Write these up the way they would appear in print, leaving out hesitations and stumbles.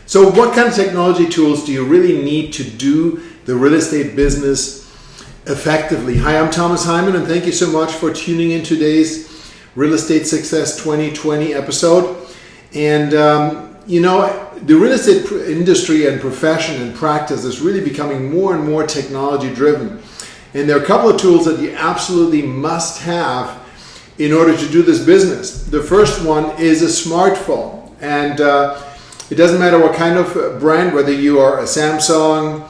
So what kind of technology tools do you really need to do the real estate business effectively? Hi, I'm Thomas Heimann, and thank you so much for tuning in today's Real Estate Success 2020 episode. And the real estate industry and profession and practice is really becoming more and more technology driven. And there are a couple of tools that you absolutely must have in order to do this business. The first one is a smartphone. And it doesn't matter what kind of brand, whether you are a Samsung,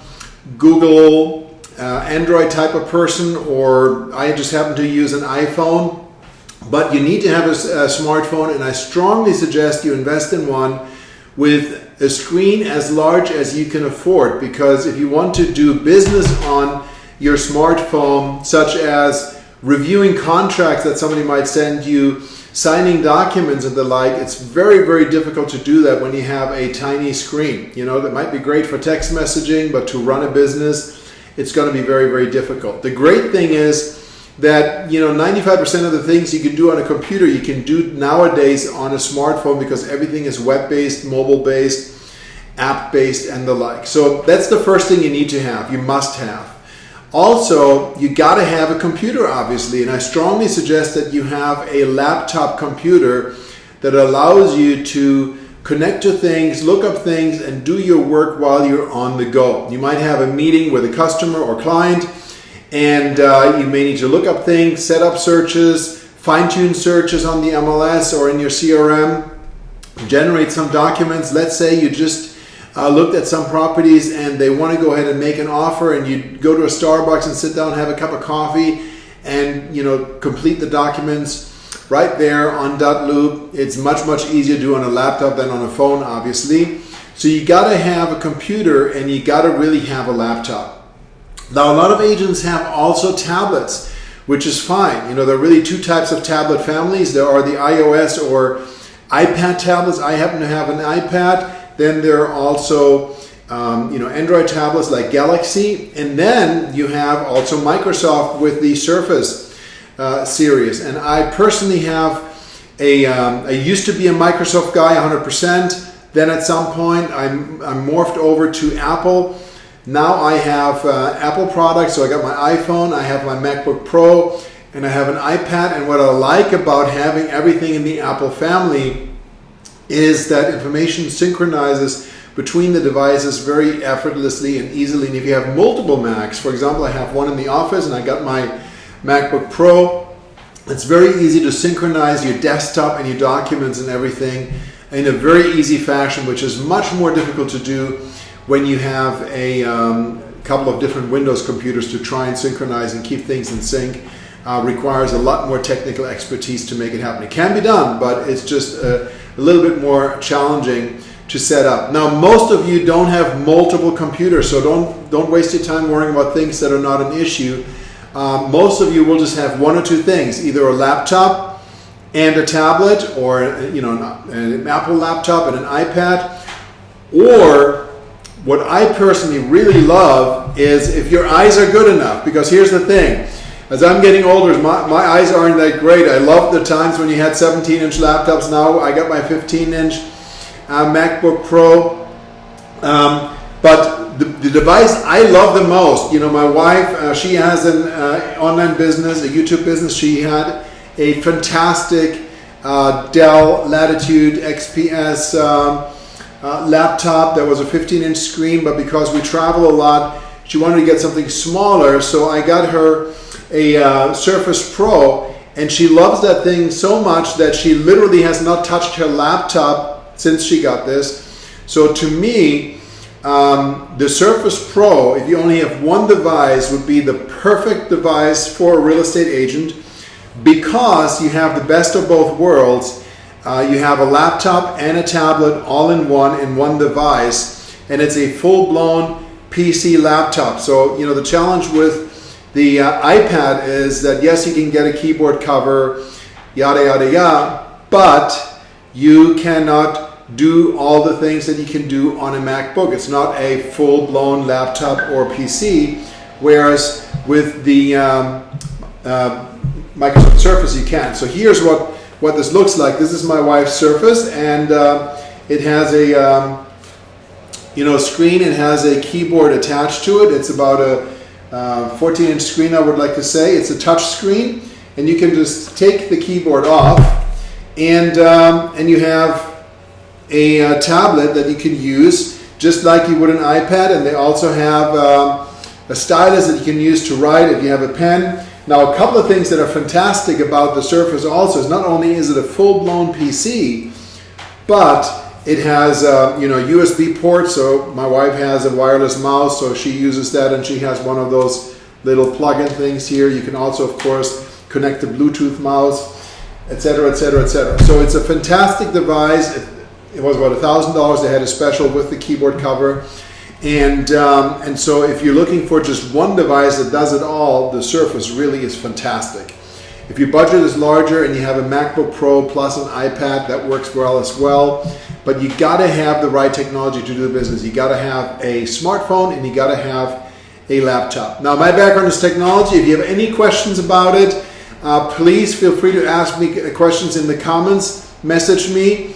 Google, Android type of person, or I just happen to use an iPhone. But you need to have a smartphone, and I strongly suggest you invest in one with a screen as large as you can afford, because if you want to do business on your smartphone, such as reviewing contracts that somebody might send you, signing documents and the like, it's very, very difficult to do that when you have a tiny screen. That might be great for text messaging, but to run a business, it's going to be very, very difficult. The great thing is that 95% of the things you can do on a computer, you can do nowadays on a smartphone, because everything is web-based, mobile-based, app-based, and the like. So that's the first thing you need to have, you must have. Also, you got to have a computer, obviously, and I strongly suggest that you have a laptop computer that allows you to connect to things, look up things, and do your work while you're on the go. You might have a meeting with a customer or client, and you may need to look up things, set up searches, fine-tune searches on the MLS or in your CRM, generate some documents. Let's say you just looked at some properties and they want to go ahead and make an offer, and you go to a Starbucks and sit down, have a cup of coffee, and complete the documents right there on .loop. It's much, much easier to do on a laptop than on a phone, obviously. So you got to have a computer, and you got to really have a laptop. Now, a lot of agents have also tablets, which is fine. There are really two types of tablet families. There are the iOS or iPad tablets. I happen to have an iPad. Then there are also Android tablets like Galaxy. And then you have also Microsoft with the Surface series. And I personally have I used to be a Microsoft guy 100%. Then at some point I morphed over to Apple. Now I have Apple products, so I got my iPhone, I have my MacBook Pro, and I have an iPad. And what I like about having everything in the Apple family is that information synchronizes between the devices very effortlessly and easily. And if you have multiple Macs, for example, I have one in the office and I got my MacBook Pro, it's very easy to synchronize your desktop and your documents and everything in a very easy fashion, which is much more difficult to do when you have a couple of different Windows computers to try and synchronize and keep things in sync. Requires a lot more technical expertise to make it happen. It can be done, but it's just a little bit more challenging to set up. Now, most of you don't have multiple computers, so don't waste your time worrying about things that are not an issue. Most of you will just have one or two things, either a laptop and a tablet, or an Apple laptop and an iPad, or what I personally really love is if your eyes are good enough, because here's the thing. As I'm getting older, my eyes aren't that great. I love the times when you had 17-inch laptops. Now I got my 15-inch MacBook Pro. But the device I love the most, my wife, she has an online business, a YouTube business. She had a fantastic Dell Latitude XPS laptop that was a 15-inch screen, but because we travel a lot, she wanted to get something smaller, so I got her a Surface Pro, and she loves that thing so much that she literally has not touched her laptop since she got this. So to me, the Surface Pro, if you only have one device, would be the perfect device for a real estate agent, because you have the best of both worlds. You have a laptop and a tablet all in one device, and it's a full-blown PC laptop. So the challenge with the iPad is that yes, you can get a keyboard cover, yada yada yada, but you cannot do all the things that you can do on a MacBook. It's not a full-blown laptop or PC, whereas with the Microsoft Surface you can. So here's what this looks like. This is my wife's Surface, and it has a screen and has a keyboard attached to it. It's about a 14-inch screen, I would like to say. It's a touch screen, and you can just take the keyboard off, and you have a tablet that you can use just like you would an iPad. And they also have a stylus that you can use to write if you have a pen. Now, a couple of things that are fantastic about the Surface also is not only is it a full-blown PC, but it has USB ports. So my wife has a wireless mouse, so she uses that, and she has one of those little plug-in things here. You can also, of course, connect the Bluetooth mouse, etc., etc., etc. So it's a fantastic device. It was about $1,000. They had a special with the keyboard cover. And so if you're looking for just one device that does it all, the Surface really is fantastic. If your budget is larger and you have a MacBook Pro plus an iPad, that works well as well. But you got to have the right technology to do the business. You got to have a smartphone and you got to have a laptop. Now, my background is technology. If you have any questions about it, please feel free to ask me questions in the comments. Message me.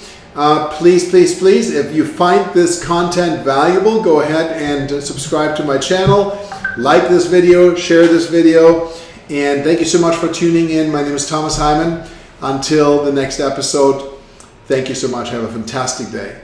Please, please, please, if you find this content valuable, go ahead and subscribe to my channel, like this video, share this video, and thank you so much for tuning in. My name is Thomas Heimann. Until the next episode, thank you so much. Have a fantastic day.